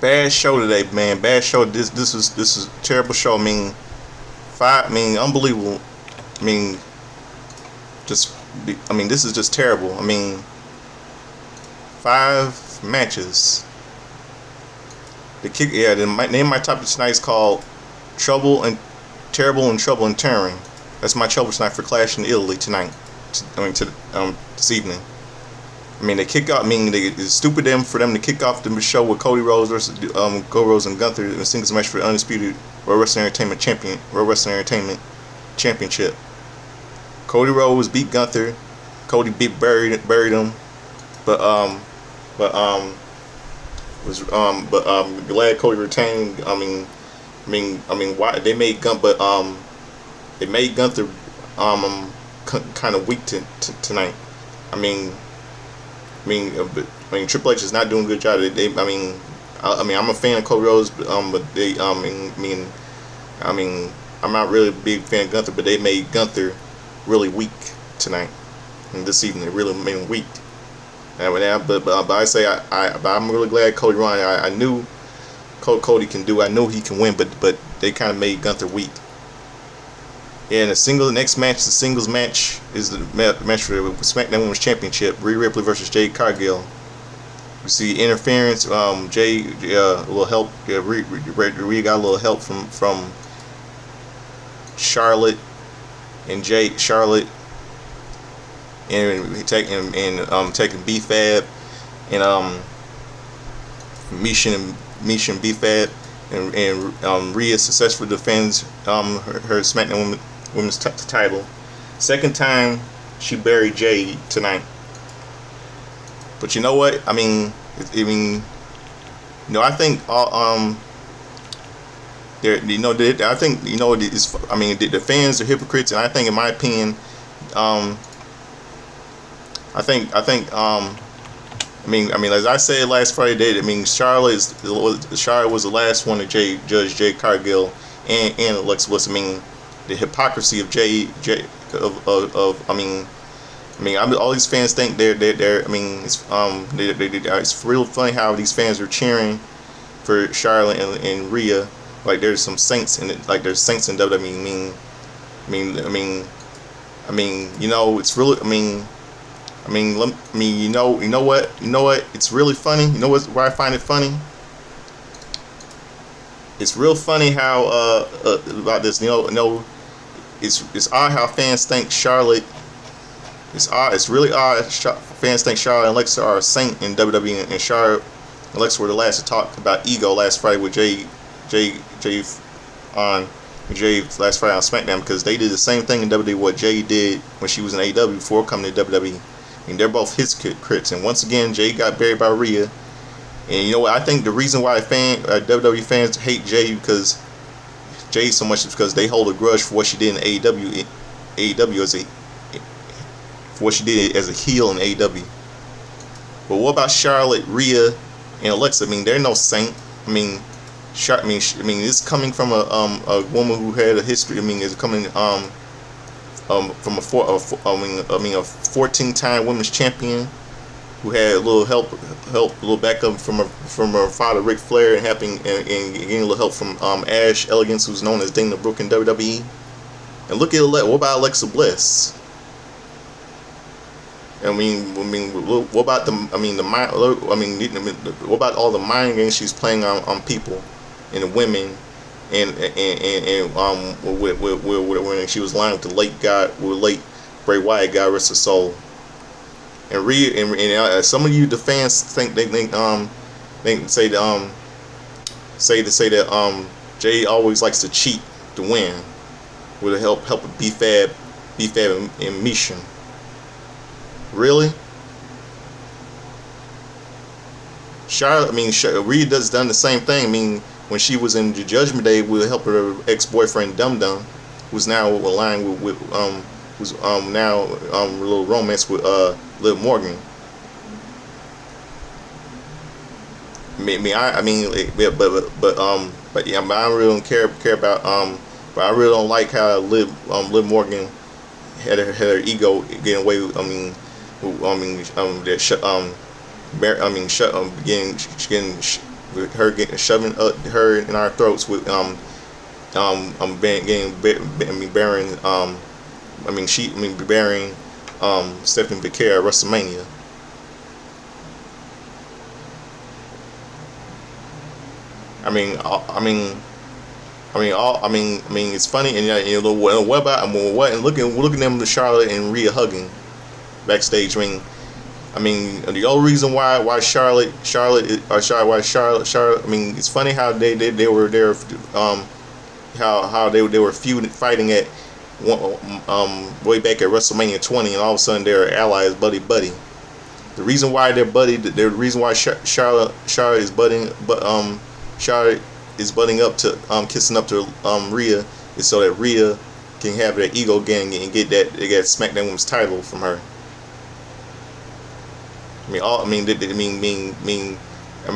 Bad show today, man. Bad show. This is a terrible show. I mean, five. I mean, unbelievable. I mean, just. I mean, this is just terrible. I mean, 5 matches. The kick. Yeah. Name my topic tonight is called Trouble and Terrible and Trouble and Turin. That's my trouble tonight for Clash in Italy tonight. This evening. I mean, they kick off. I mean, it's stupid for them to kick off the show with Cody Rhodes versus Cody Rhodes and Gunther in a singles match for the undisputed World Wrestling Entertainment Championship. Cody Rhodes beat Gunther. Cody buried him, but glad Cody retained. Why they made they made Gunther kind of weak tonight. I mean. Triple H is not doing a good job. I'm a fan of Cody Rhodes, but I'm not really a big fan of Gunther, but they made Gunther really weak tonight and this evening. They really made him weak. But I say I'm really glad Cody won. I knew Cody can do. I knew he can win, but they kind of made Gunther weak. Yeah, and the next match, the singles match, is the match for the SmackDown Women's Championship. Rhea Ripley versus Jade Cargill. We see interference. Jay a little help. Yeah, Rhea got a little help from Charlotte and Charlotte, and taking B-Fab and Misha and B-Fab, and Rhea successfully defends her SmackDown Women's title. Second time she buried Jade tonight. But you know what? I think the fans are hypocrites, and I think, in my opinion, as I said last Friday, Charlotte was the last one to judge Jade Cargill and Alexa Bliss. The hypocrisy of all these fans think it's real funny how these fans are cheering for Charlotte and Rhea like there's some saints in it, like there's saints in WWE. It's really. You know what? It's really funny. You know where I find it funny? It's real funny how about this. It's odd how fans think Charlotte. It's really odd. Fans think Charlotte and Alexa are a saint in WWE, and Charlotte and Alexa were the last to talk about ego last Friday with Jay last Friday on SmackDown, because they did the same thing in WWE what Jay did when she was in AEW before coming to WWE. They're both his critics, and once again, Jay got buried by Rhea. And you know what? I think the reason why WWE fans hate Jay so much is because they hold a grudge for what she did in AEW for what she did as a heel in AEW. But what about Charlotte, Rhea, and Alexa? They're no saint. It's coming from a woman who had a history. It's coming from a 14-time women's champion who had a little help, a little backup from her father Ric Flair, and getting a little help from Ash Elegance, who's known as Dana Brooke in WWE. And look at what about Alexa Bliss? What about what about all the mind games she's playing on people and women? When she was lying with the late Bray Wyatt, God rest her soul. And some of you, the fans, think they say that Jay always likes to cheat to win with the help of B-Fab and Misha. Really? Rhea does done the same thing. When she was in the Judgment Day with the help of her ex-boyfriend Dum Dum, who's now aligned who's now a little romance with Liv Morgan. I really don't care about but I really don't like how Liv Morgan had her ego getting away with, with her getting shoving up her in our throats with bearing bearing Stephanie Becerra at WrestleMania. I mean, it's funny, and what about and looking at them, Charlotte and Rhea hugging backstage. The only reason why Charlotte, it's funny how they were there, how they were feuding, fighting at way back at WrestleMania 20, and all of a sudden they're allies, buddy. The reason why they're buddy, the reason why Charlotte is Charlotte is butting up to kissing up to Rhea is so that Rhea can have that ego again and get that SmackDown Women's title from her. I'm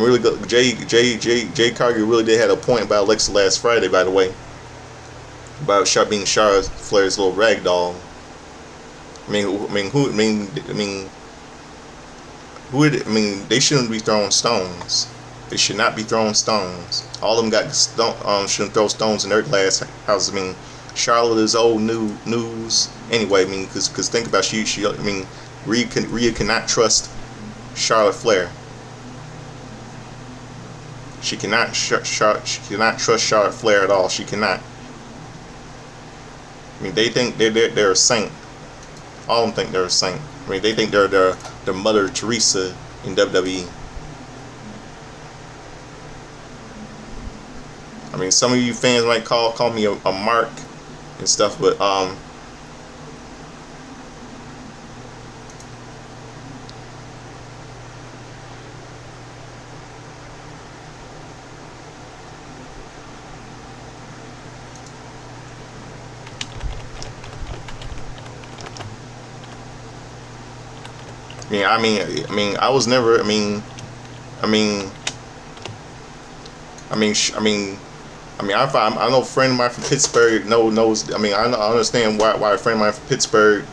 really good. Jay Cargill really did have a point about Alexa last Friday, by the way, about being Charlotte Flair's little rag doll. They shouldn't be throwing stones. They should not be throwing stones. All of them shouldn't throw stones in their glass house. Charlotte is old news anyway. Because think about Rhea cannot trust Charlotte Flair. She cannot trust Charlotte Flair at all. She cannot. They think they're a saint. All of them think they're a saint. They think they're Mother Teresa in WWE. Some of you fans might call me a mark and stuff, but I was never. I know a friend of mine from Pittsburgh knows. I understand why a friend of mine from Pittsburgh.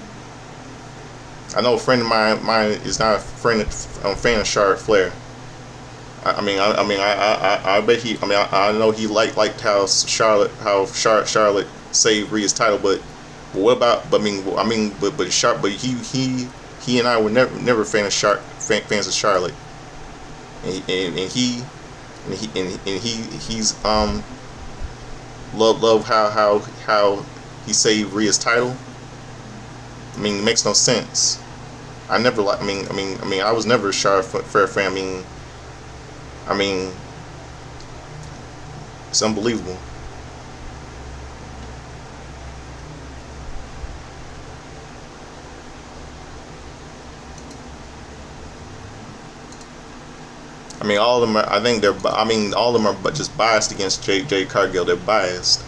I know a friend of mine is not a fan of Charlotte Flair. I bet he. I know he liked how Charlotte saved Rhea's title, but what about? But he and I were never fans of Charlotte, and he's love how he saved Rhea's title. It makes no sense. I never like. I was never a Charlotte Flair fan. It's unbelievable. All of them are. I think they're. All of them are, but just biased against Jay Cargill. They're biased.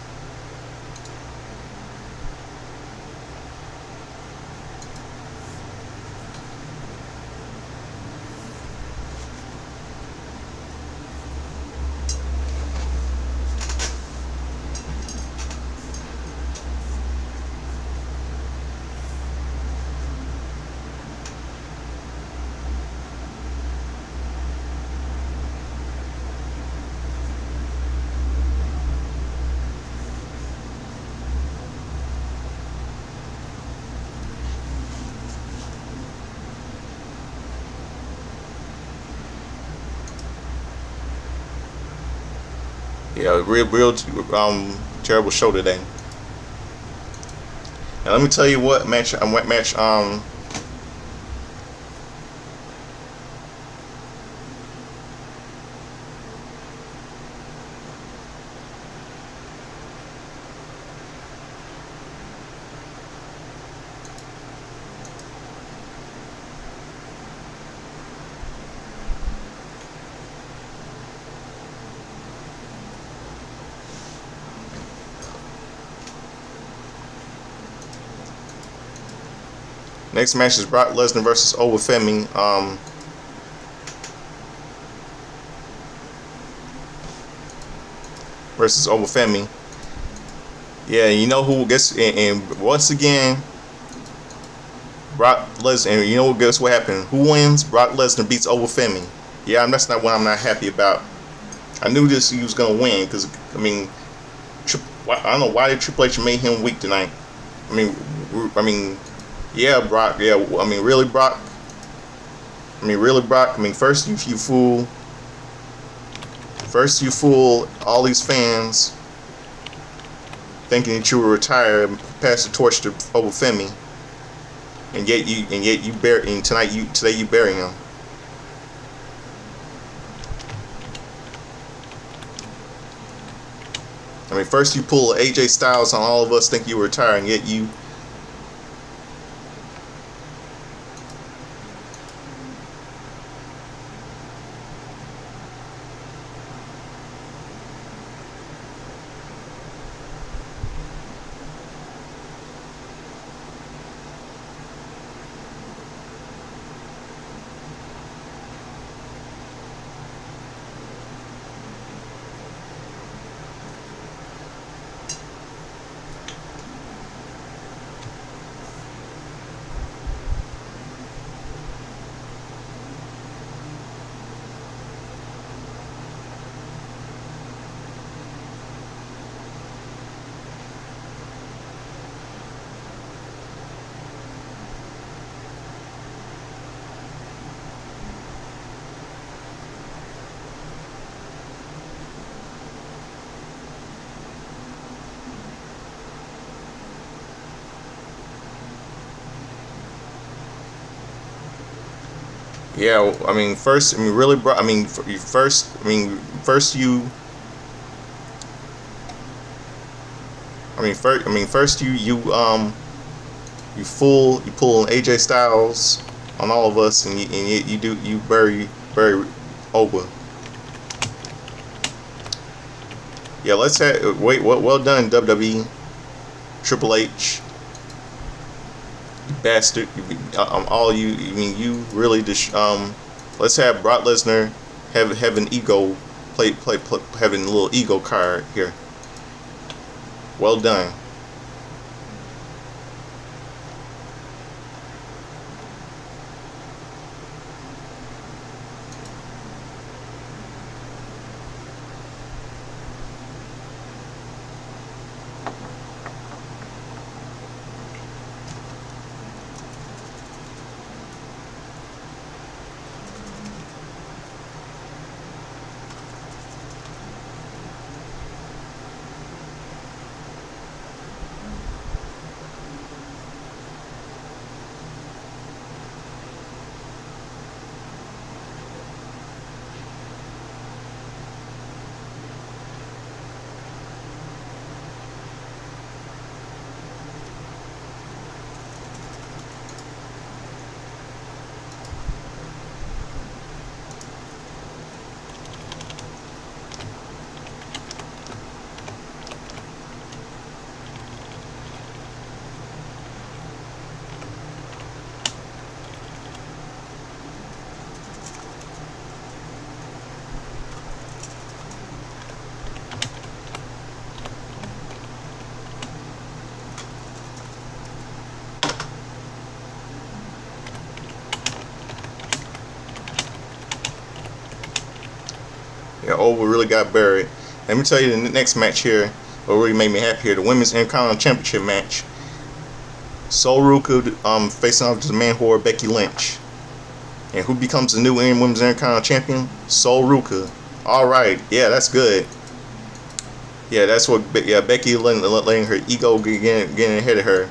Yeah, real terrible show today. Now let me tell you what match next match is Brock Lesnar versus Obafemi. Versus Obafemi. Yeah, you know who gets and once again Brock Lesnar. And you know, guess what happened? Who wins? Brock Lesnar beats Obafemi. Yeah, that's not what I'm not happy about. I knew this he was gonna win because I mean, I don't know why Triple H made him weak tonight. I mean, yeah, Brock. Yeah, I mean, really, Brock. I mean, really, Brock. I mean, first you fool all these fans thinking that you were retired and pass the torch to Obafemi, and yet you bury, and today you bury him. I mean, first you pull AJ Styles on all of us think you were retired, and yet you. Yeah, I mean, first, I mean, really, bro. I mean, first you. First you pull an AJ Styles on all of us, and you bury Oba. Yeah, let's have wait. Well done, WWE, Triple H, you bastard. All you. I mean, you really just Let's have Brock Lesnar have an ego play having a little ego card here. Well done. Yeah, Oval really got buried. Let me tell you the next match here, what really made me happy here, the Women's Intercontinental Championship match. Sol Ruka facing off to the man whore Becky Lynch. And who becomes the new Women's Intercontinental Champion? Sol Ruka. Alright, yeah, that's good. Yeah, that's what. Yeah, Becky letting her ego getting ahead of her.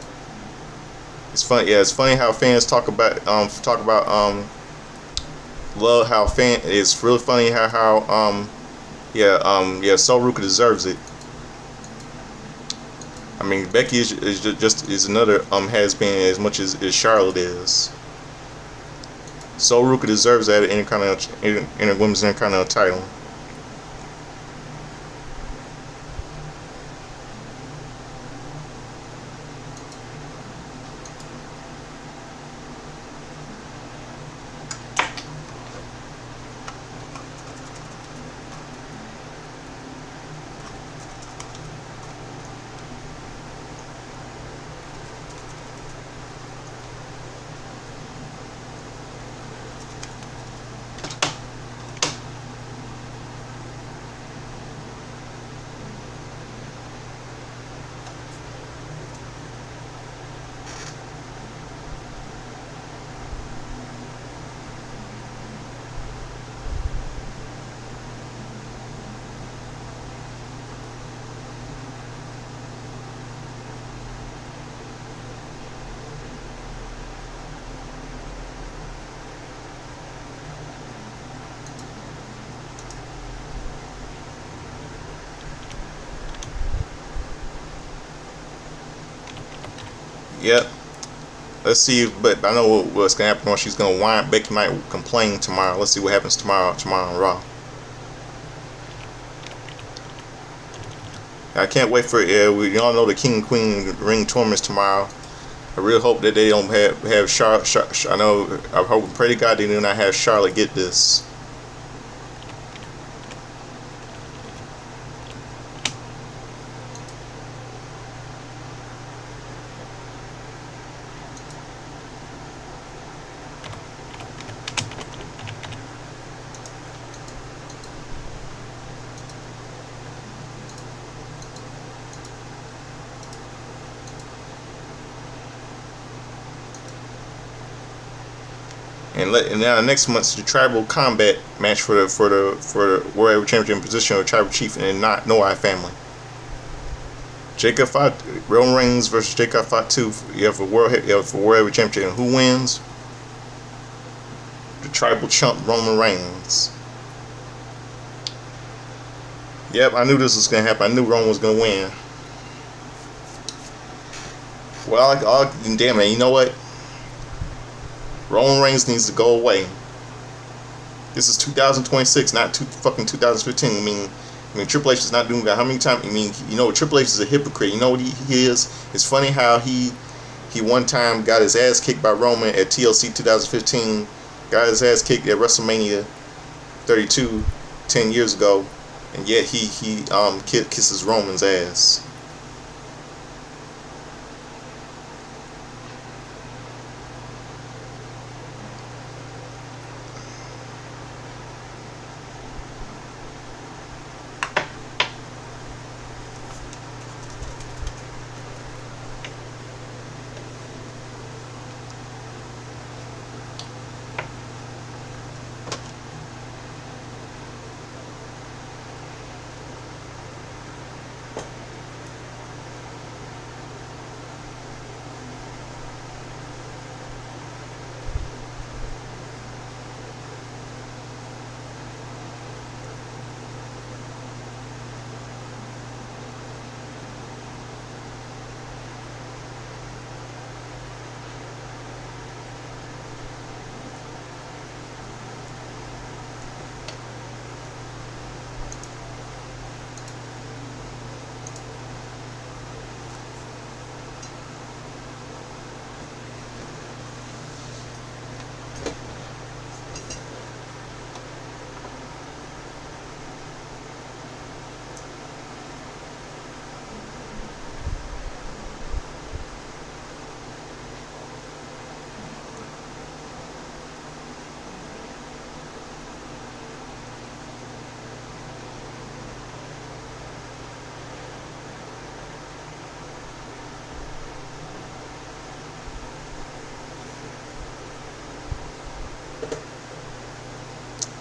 It's funny. Yeah, it's funny how fans talk about love how fan. It's really funny how Sol Ruka deserves it. I mean, Becky is another has been as much as Charlotte is. Sol Ruka deserves that Women's Intercontinental title. Yep. Let's see, but I know what's gonna happen. She's gonna whine. Becky might complain tomorrow. Let's see what happens tomorrow. Tomorrow on Raw. I can't wait for it. We all know the King and Queen ring tournaments tomorrow. I really hope that they don't have Charlotte. I know. I hope, pray to God they do not have Charlotte get this. And now next month's the tribal combat match for the World Heavyweight Championship position of Tribal Chief and not Noah family. Jacob Fatu, Roman Reigns versus Jacob Fatu. You have a World Heavyweight Championship. And who wins? The tribal chump Roman Reigns. Yep, I knew this was gonna happen. I knew Roman was gonna win. Well, damn man, you know what? Roman Reigns needs to go away. This is 2026, not fucking 2015. I mean, Triple H is not doing that. How many times? I mean, you know, Triple H is a hypocrite. You know what he is? It's funny how he one time got his ass kicked by Roman at TLC 2015. Got his ass kicked at WrestleMania 32 10 years ago, and yet he kisses Roman's ass.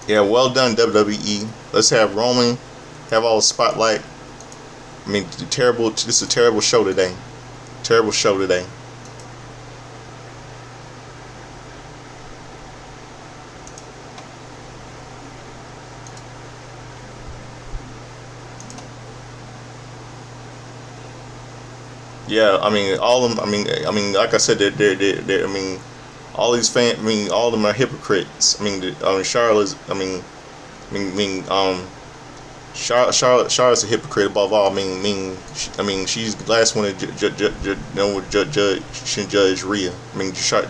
Yeah, well done WWE. Let's have Roman have all the spotlight. I mean, this is a terrible show today. Terrible show today. Yeah, I mean, all of them. Like I said, they're I mean, all these fans. I mean, all of them are hypocrites. Charlotte's. Charlotte's a hypocrite above all. She's the last one to judge Rhea.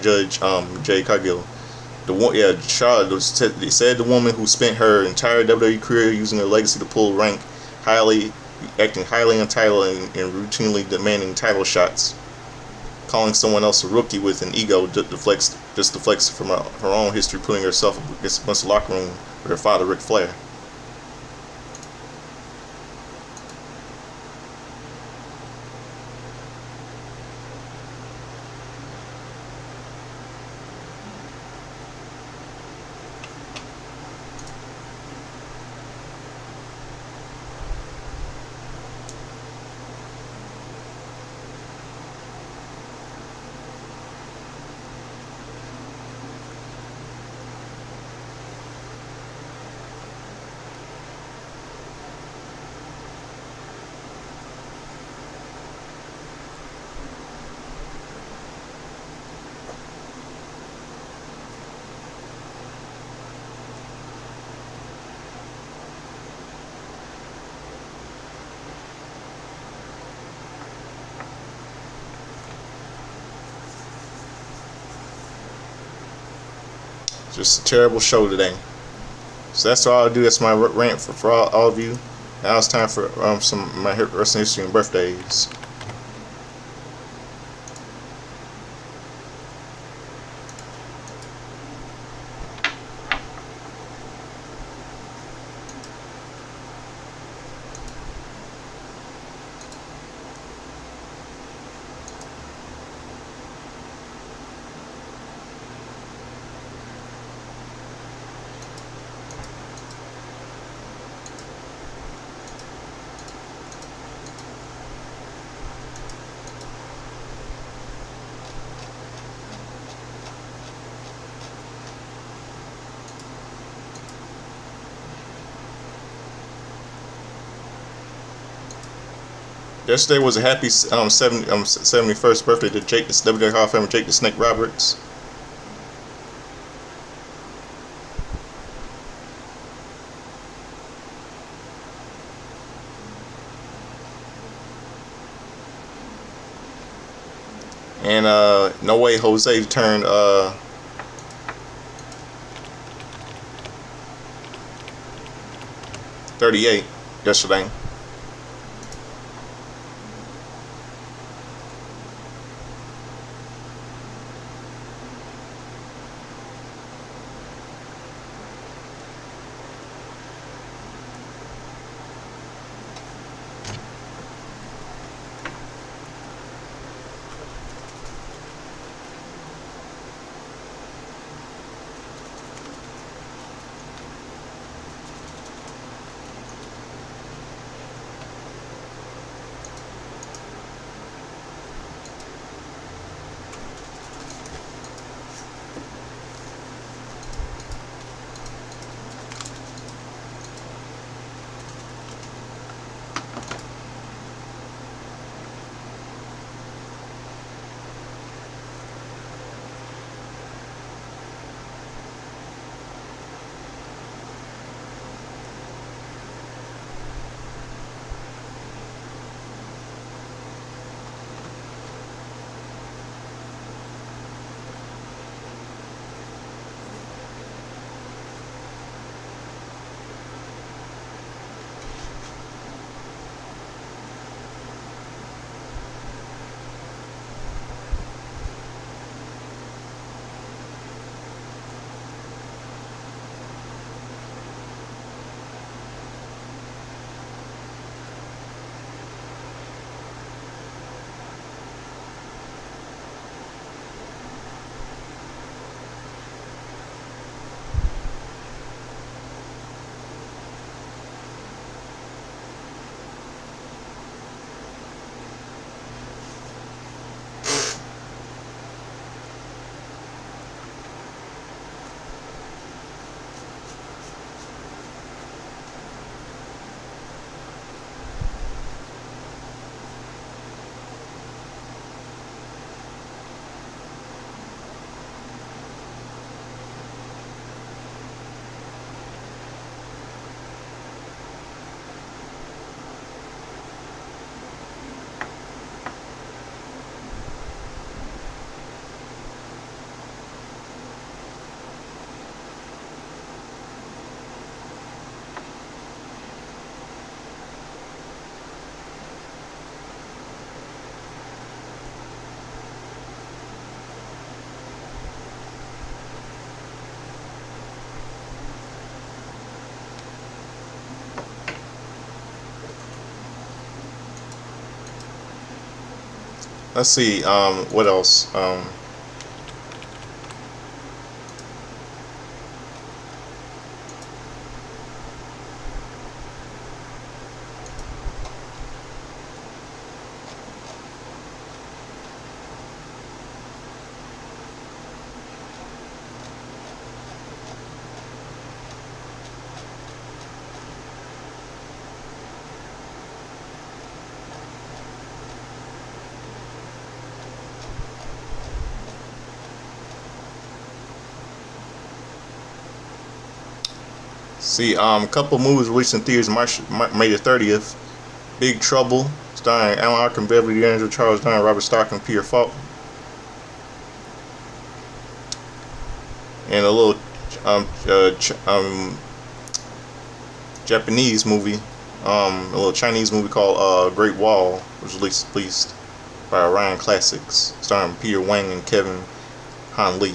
Judge Jade Cargill. The one, yeah, Charlotte. They said the woman who spent her entire WWE career using her legacy to pull rank, acting highly entitled and routinely demanding title shots, calling someone else a rookie with an ego just deflects from her own history, putting herself against the locker room with her father, Ric Flair. Just a terrible show today. So that's all I'll do. That's my rant for all of you. Now it's time for some of my wrestling history and birthdays. Yesterday was a happy 71st birthday to Jake, the WWE Hall of Famer Jake the Snake Roberts. And No Way Jose turned 38 yesterday. Let's see, what else? See, couple movies released in theaters May the 30th. Big Trouble, starring Alan Arkin, Beverly D'Angelo, Charles Dine, Robert Stock, and Peter Falk. And a little ch Japanese movie, a little Chinese movie called Great Wall, which was released by Orion Classics, starring Peter Wang and Kevin Han Yi.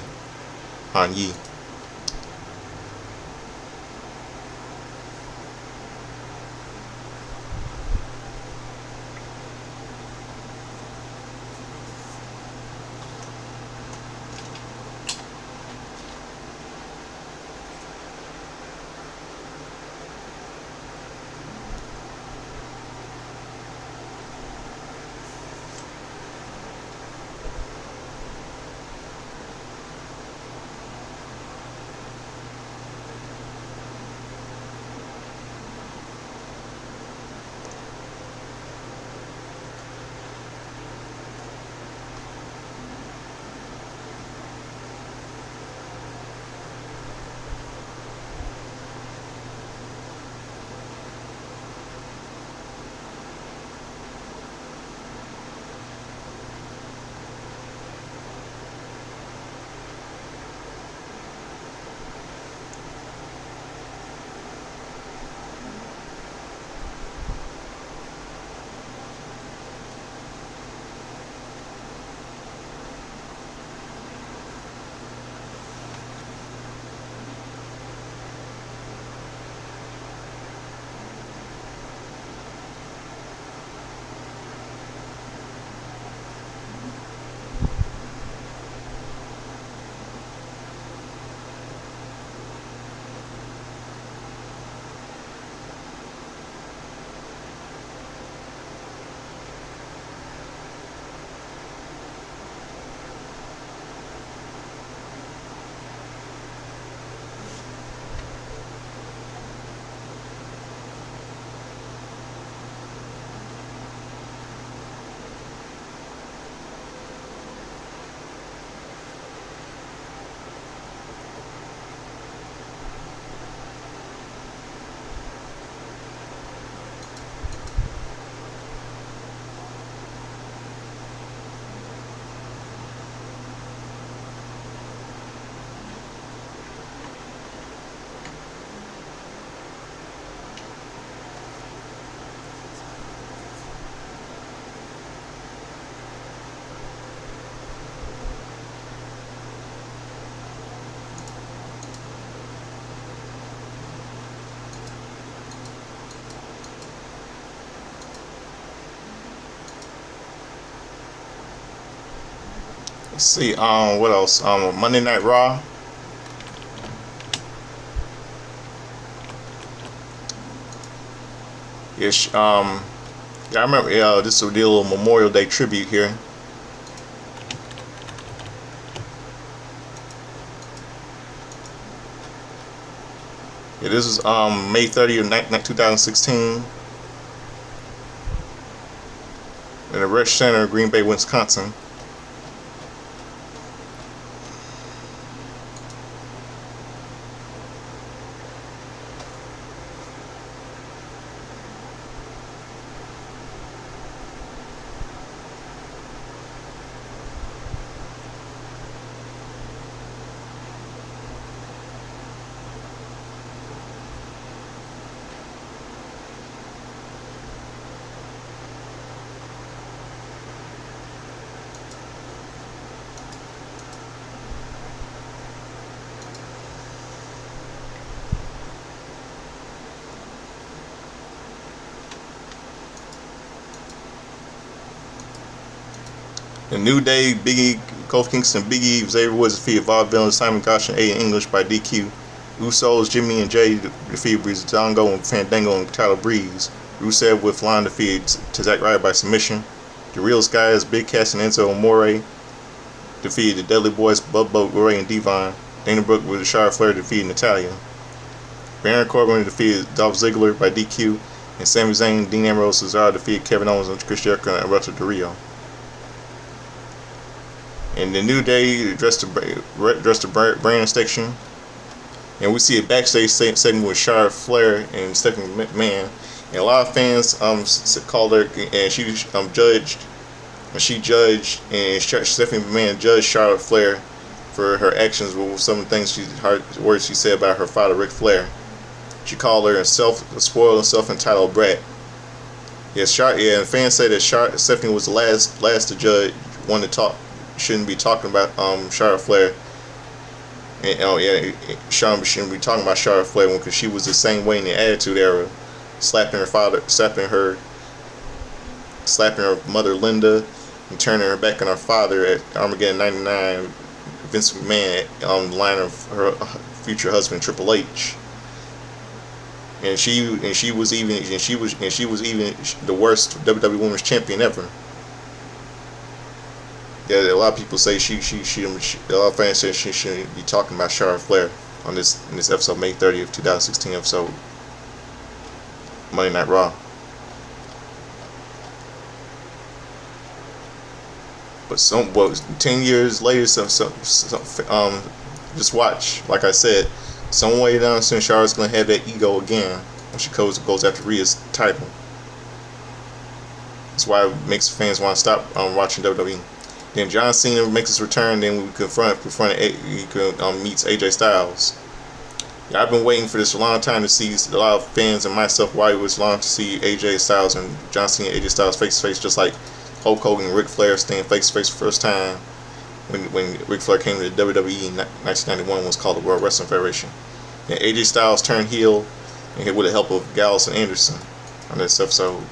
Let's see. What else? Monday Night Raw. Ish. Yeah, I remember. This will do a little Memorial Day tribute here. Yeah, this is May 30th, 2016, in the Resch Center, Green Bay, Wisconsin. The New Day, Big E, Kofi Kingston, Big E, Xavier Woods defeated Vaudevillain, Simon Gotch, and Aiden English by DQ. Usos, Jimmy and Jay defeated Breezango and Fandango and Tyler Breeze. Rusev with Lon defeated Zack Ryder by submission. The Real Guys, Big Cass and Enzo Amore defeated the Dudley Boys, Bubba Ray and Devon. Dana Brooke with Charlotte Flair defeated Natalia. Baron Corbin defeated Dolph Ziggler by DQ. And Sami Zayn, Dean Ambrose, Cesaro defeated Kevin Owens and Chris Jericho and Alberto Del Rio. And the New Day addressed the brand section, and we see a backstage segment with Charlotte Flair and Stephanie McMahon. And a lot of fans called her, and she judged, and Stephanie McMahon judged Charlotte Flair for her actions with some of the things words she said about her father, Ric Flair. She called her a spoiled and self-entitled brat. Yeah, and fans say that Stephanie was the last to judge, one to talk, shouldn't be talking about Charlotte Flair. And Sean shouldn't be talking about Charlotte Flair because she was the same way in the Attitude Era, slapping her mother Linda, and turning her back on her father at Armageddon '99. Vince McMahon on the line of her future husband Triple H. And she was even the worst WWE Women's Champion ever. Yeah, a lot of people say a lot of fans say she shouldn't be talking about Charlotte Flair in this episode, May 30th, 2016 episode, Monday Night Raw. But 10 years later, just watch. Like I said, some way down soon, Charlotte's gonna have that ego again when she goes after Rhea's title. That's why it makes fans want to stop watching WWE. Then John Cena makes his return. Then we meets AJ Styles. Yeah, I've been waiting for this a long time to see a lot of fans and myself why it was long to see AJ Styles and John Cena and AJ Styles face to face, just like Hulk Hogan and Ric Flair staying face to face for the first time when Ric Flair came to the WWE in 1991, was called the World Wrestling Federation. Then AJ Styles turned heel and with the help of Gallows and Anderson on this episode.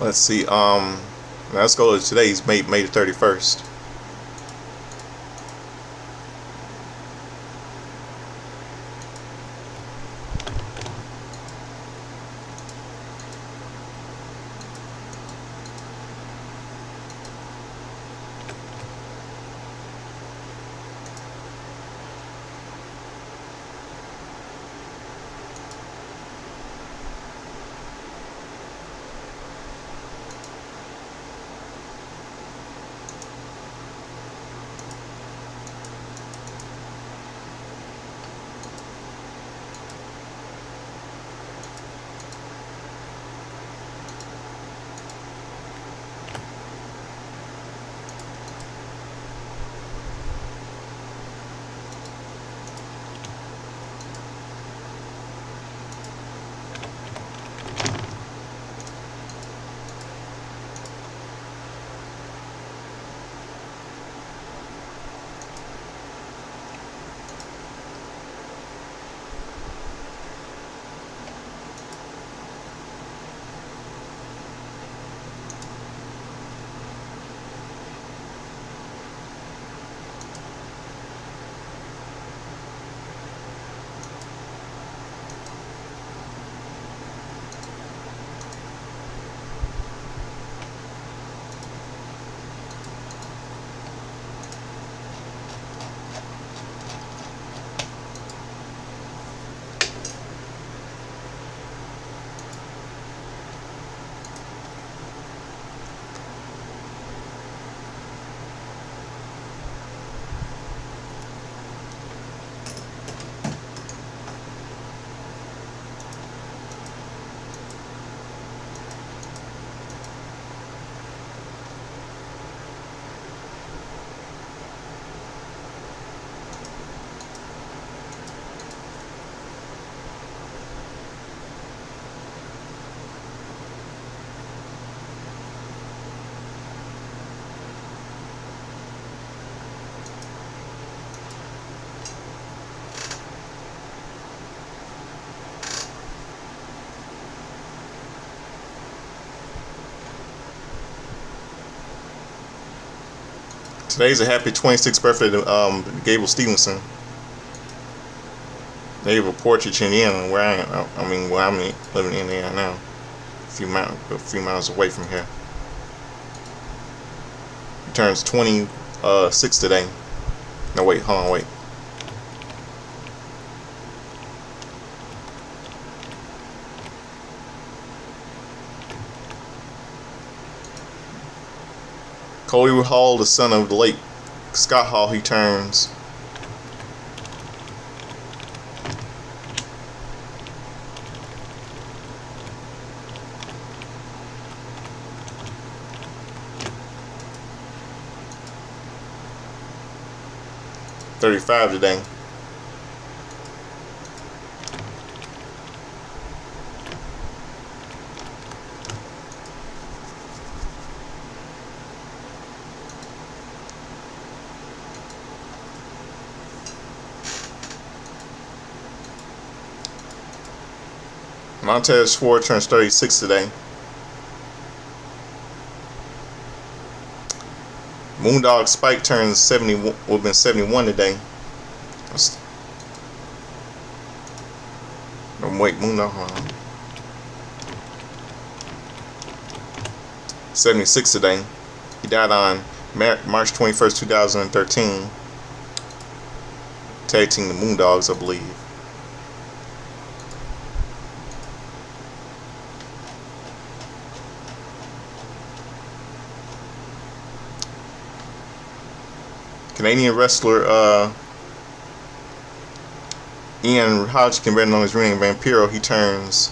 Let's see. Let's go to today's May the 31st. Today's a happy 26th birthday to Gable Stevenson. They have a portrait in Indiana where where I'm living in Indiana now, a few miles away from here. He turns 26 today. No, wait, hold on, wait. Cody Hall, the son of the late Scott Hall, he turns 35 today. Montez Ford turns 36 today. Moondog Spike turns 70. Would have been 71 today. Wait, Moondog. 76 today. He died on March 21st, 2013. Tag team the Moondogs, I believe. Canadian wrestler Ian Hodgkin, better known as Ring Vampiro, he turns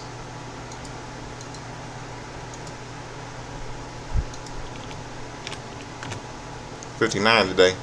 59 today.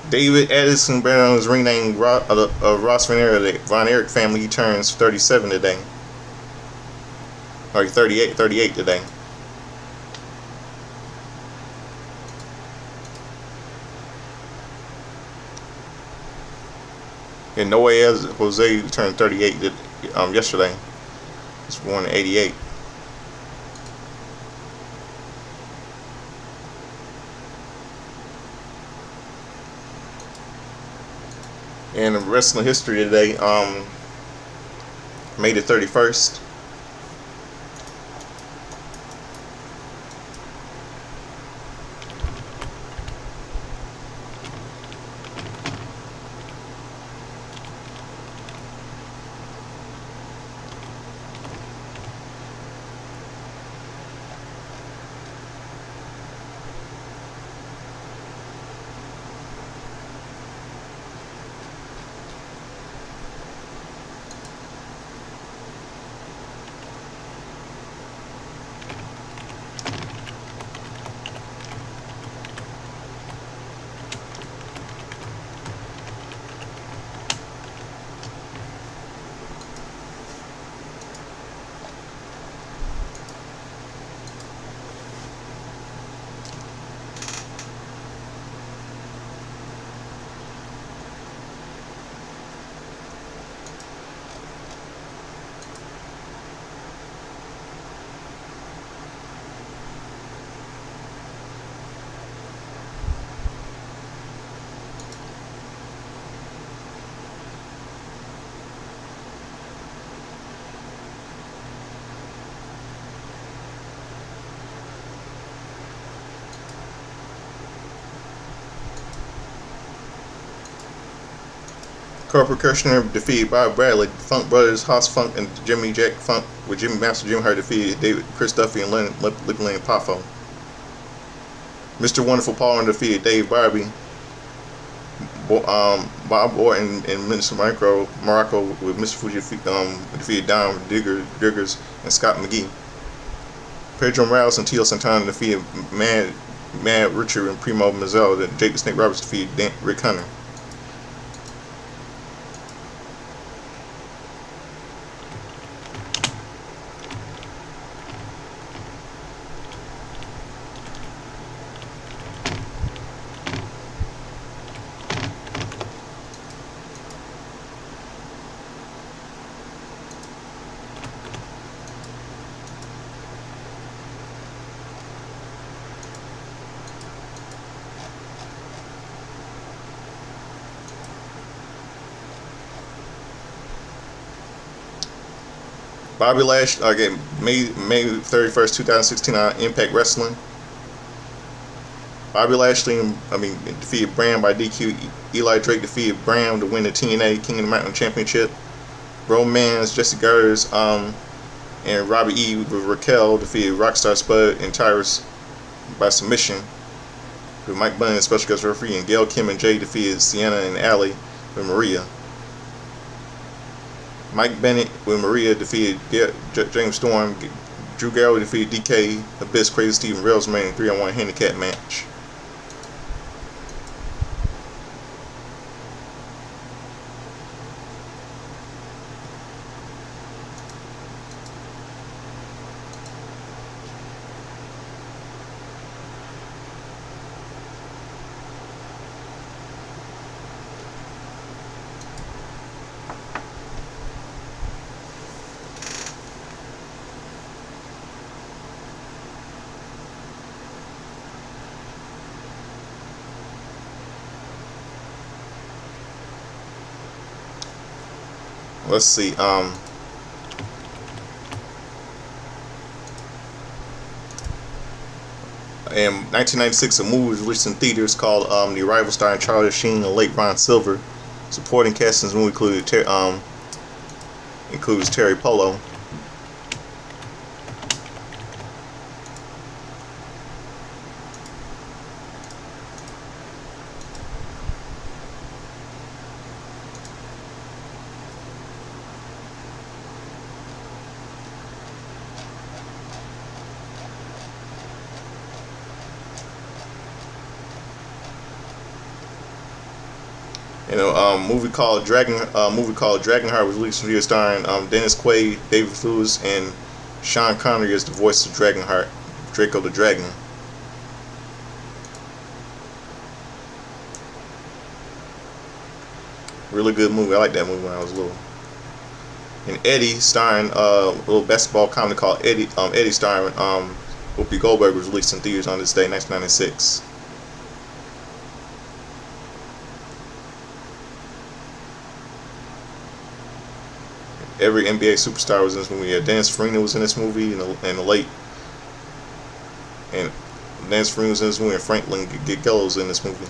David Edison, better known as ring name Ross Von Erich family, he turns 37 today. Or 38 today. And Noe Jose turned 38 yesterday. He was born in 88. And in wrestling history today, May the 31st. Corporal Kirshner defeated Bob Bradley. Funk Brothers, Hoss Funk, and Jimmy Jack Funk with Master Jim Hart defeated David Chris Duffy and Liquid Lane Poffo. Mr. Wonderful Paul defeated Dave Barbie. Bob Orton and Minister Morocco with Mr. Fuji defeated Don Diggers and Scott McGee. Pedro Morales and Tito Santana defeated Mad Richard and Primo Mazzella. That Jake the Snake Roberts defeated Rick Hunter. Bobby Lashley, again, May 31st, 2016 on Impact Wrestling. Bobby Lashley, defeated Bram by DQ. Eli Drake defeated Bram to win the TNA King of the Mountain Championship. Romance, Jesse Garders, and Robbie E. with Raquel defeated Rockstar Spud and Tyrus by submission. With Mike Bunn as special guest referee, and Gail Kim and Jay defeated Sienna and Allie with Maria. Mike Bennett with Maria defeated James Storm. Drew Galloway defeated DK, Abyss, Crazy Steve, and Railsman in a 3-on-1 handicap match. Let's see. In 1996, a movie was released in theaters called The Arrival, starring Charlie Sheen and late Ron Silver. Supporting cast in this movie includes Terry Polo. Movie called Dragonheart was released in the year, starring Dennis Quaid, David Lewis, and Sean Connery as the voice of Dragonheart, Draco the Dragon. Really good movie. I liked that movie when I was little. And Eddie, starring a little basketball comedy called Eddie. Eddie, starring Whoopi Goldberg, was released in theaters on this day, 1996. Every NBA superstar was in this movie. Dennis Farina was in this movie, and Dennis Farina was in this movie, and Franklin Gillo was in this movie.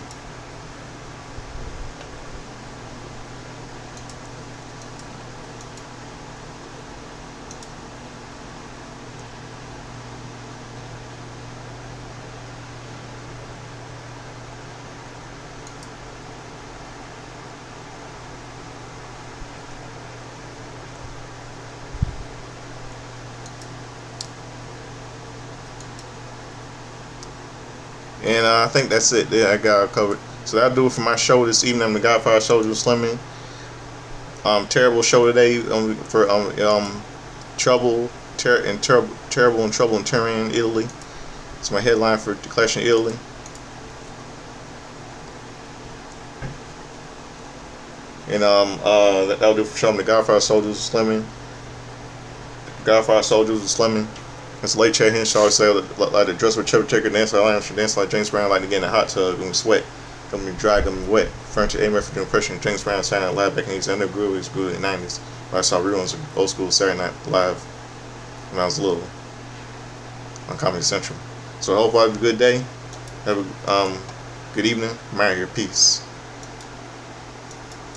And I think that's it. Yeah, I got it covered. So that'll do it for my show this evening. I'm the Godfather Soldier Slimming. Terrible show today for Trouble in Trouble in Turin, Italy. It's my headline for the Clash in Italy. And that'll do it for show. I'm the Godfather Soldiers Slimming. Godfather Soldiers Slimming. It's late chat here. She always say like to dress with Chubby Checker, dance like Lamb, dance like James Brown, like to get in a hot tub and sweat. Gonna be dry, gonna be wet. Furniture, A Murphy, impression. James Brown signing live back in the 80s. I never grew up, grew in the 90s. But I saw reruns of old school Saturday Night Live when I was little on Comedy Central. So I hope I have a good day. Have a good evening. I'm out here. Peace.